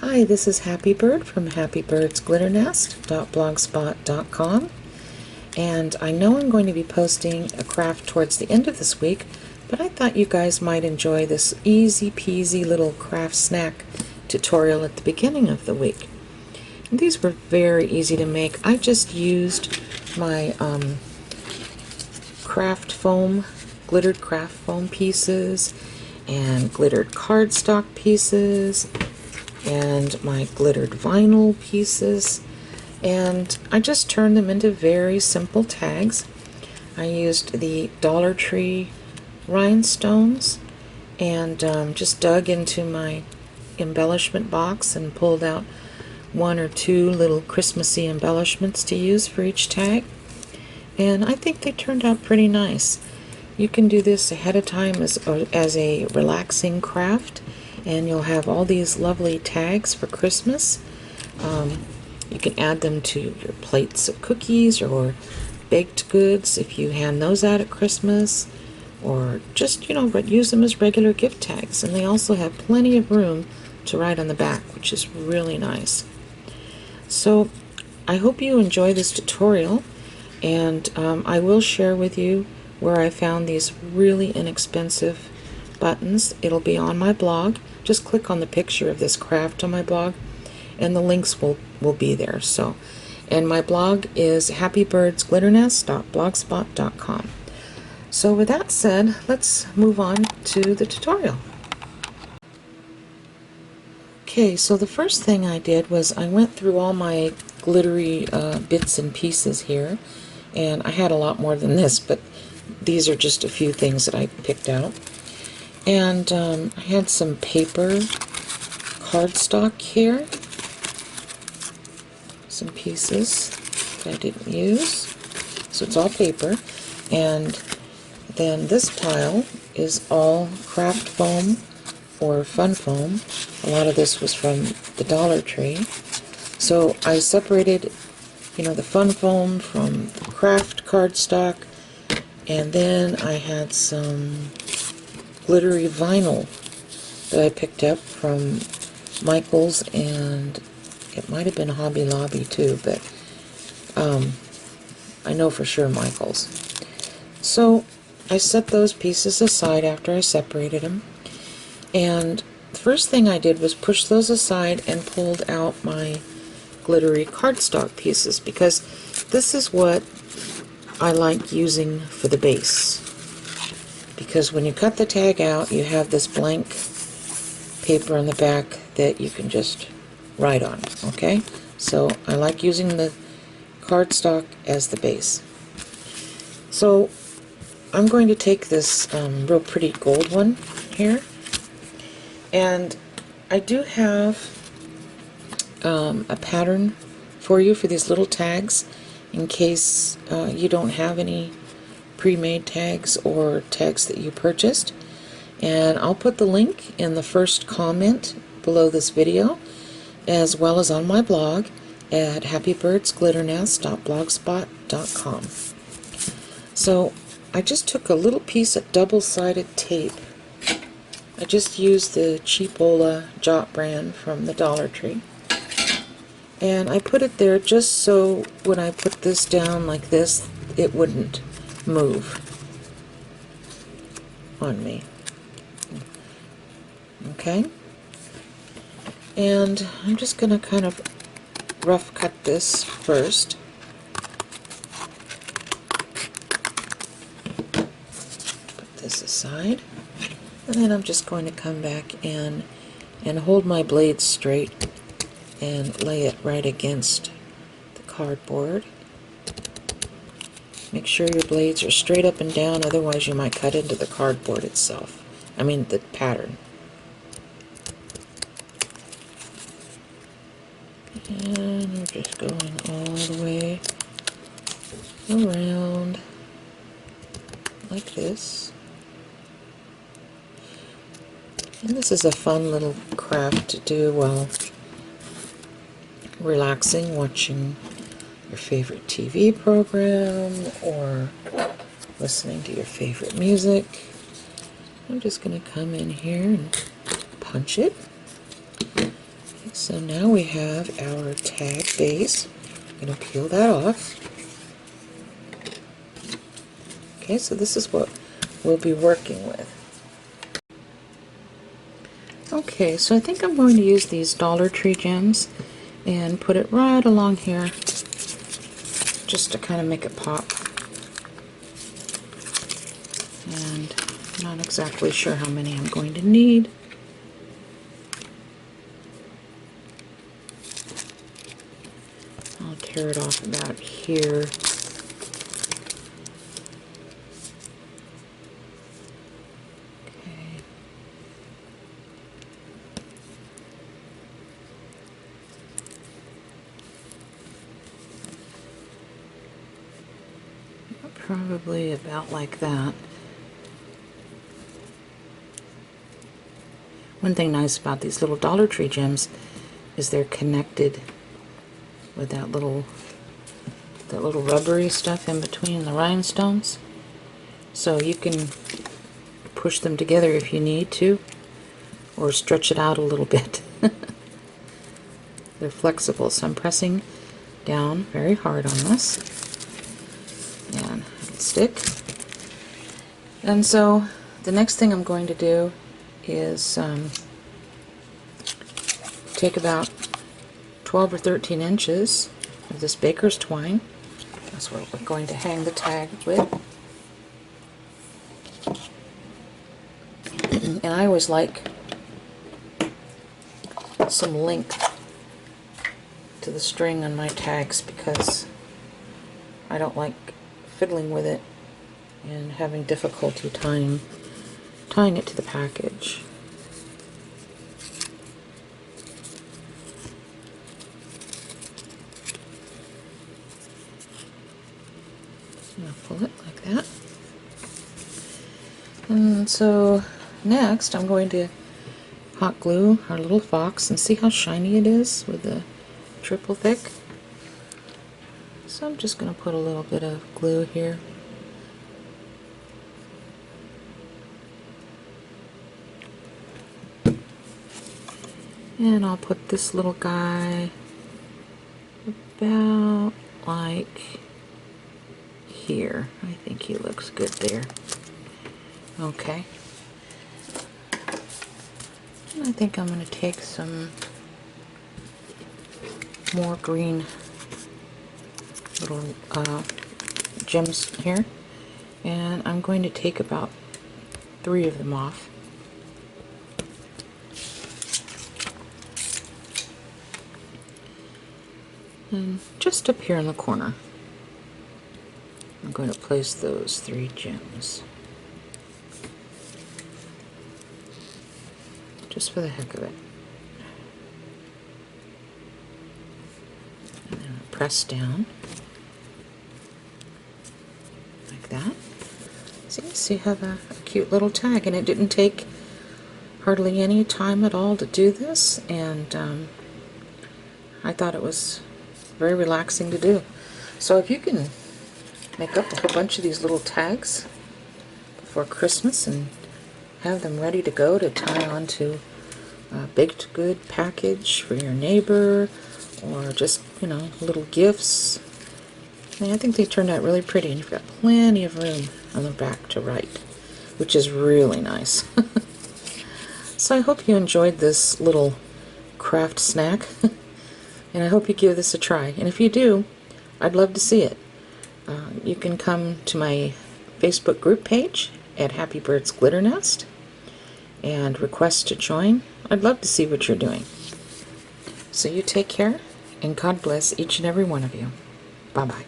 Hi, this is Happy Bird from happybirdsglitternest.blogspot.com, and I know I'm going to be posting a craft towards the end of this week, but I thought you guys might enjoy this easy peasy little craft snack tutorial at the beginning of the week. And these were very easy to make. I just used my craft foam, glittered craft foam pieces and glittered cardstock pieces and my glittered vinyl pieces, and I just turned them into very simple tags. I used the Dollar Tree rhinestones and just dug into my embellishment box and pulled out one or two little Christmassy embellishments to use for each tag, and I think they turned out pretty nice. You can do this ahead of time as a relaxing craft, and you'll have all these lovely tags for Christmas. You can add them to your plates of cookies or baked goods if you hand those out at Christmas, or just, but use them as regular gift tags. And they also have plenty of room to write on the back, which is really nice. So I hope you enjoy this tutorial, and I will share with you where I found these really inexpensive buttons. It'll be on my blog. Just click on the picture of this craft on my blog and the links will be there. And my blog is happybirdsglitternest.blogspot.com. So with that said, let's move on to the tutorial. Okay, so the first thing I did was I went through all my glittery bits and pieces here, and I had a lot more than this, but these are just a few things that I picked out. And I had some paper cardstock here, some pieces that I didn't use, so it's all paper. And then this pile is all craft foam or fun foam. A lot of this was from the Dollar Tree. So I separated, the fun foam from the craft cardstock, and then I had some glittery vinyl that I picked up from Michaels, and it might have been Hobby Lobby too, but I know for sure Michaels. So I set those pieces aside after I separated them, and the first thing I did was push those aside and pulled out my glittery cardstock pieces, because this is what I like using for the base. Because when you cut the tag out, you have this blank paper on the back that you can just write on, okay? So I like using the cardstock as the base. So I'm going to take this real pretty gold one here, and I do have a pattern for you for these little tags in case you don't have any pre-made tags or tags that you purchased, and I'll put the link in the first comment below this video, as well as on my blog at happybirdsglitternest.blogspot.com. So I just took a little piece of double-sided tape. I just used the Cheapola Jot brand from the Dollar Tree, and I put it there just so when I put this down like this, it wouldn't move on me. Okay, and I'm just going to kind of rough cut this first. Put this aside, and then I'm just going to come back in and hold my blade straight and lay it right against the cardboard. Make sure your blades are straight up and down, otherwise you might cut into the cardboard itself. I mean the pattern. And we're just going all the way around like this. And this is a fun little craft to do while relaxing, watching your favorite TV program or listening to your favorite music. I'm just going to come in here and punch it. So now we have our tag base. I'm going to peel that off. Okay, so this is what we'll be working with. Okay, so I think I'm going to use these Dollar Tree gems and put it right along here just to kind of make it pop. And I'm not exactly sure how many I'm going to need. I'll tear it off about here. Okay. Probably about like that. One thing nice about these little Dollar Tree gems is they're connected with that little rubbery stuff in between the rhinestones. So you can push them together if you need to, or stretch it out a little bit. They're flexible, so I'm pressing down very hard on this, and it'll stick. And so the next thing I'm going to do is take about 12 or 13 inches of this baker's twine. That's what we're going to hang the tag with. And I always like some length to the string on my tags because I don't like fiddling with it and having difficulty tying it to the package. I'm going to pull it like that. And so next I'm going to hot glue our little fox and see how shiny it is with the triple thick. So I'm just going to put a little bit of glue here. And I'll put this little guy about like here. I think he looks good there. Okay. And I think I'm going to take some more green little gems here, and I'm going to take about 3 of them off. And just up here in the corner, I'm going to place those 3 gems. Just for the heck of it. And then press down like that. So you have a cute little tag, and it didn't take hardly any time at all to do this, and I thought it was very relaxing to do. So if you can make up a whole bunch of these little tags before Christmas and have them ready to go to tie onto a baked good package for your neighbor, or just, you know, little gifts. I think they turned out really pretty, and you've got plenty of room on the back to write, which is really nice. So I hope you enjoyed this little craft snack, and I hope you give this a try. And if you do, I'd love to see it. You can come to my Facebook group page at Happy Birds Glitter Nest and request to join. I'd love to see what you're doing. So you take care, and God bless each and every one of you. Bye-bye.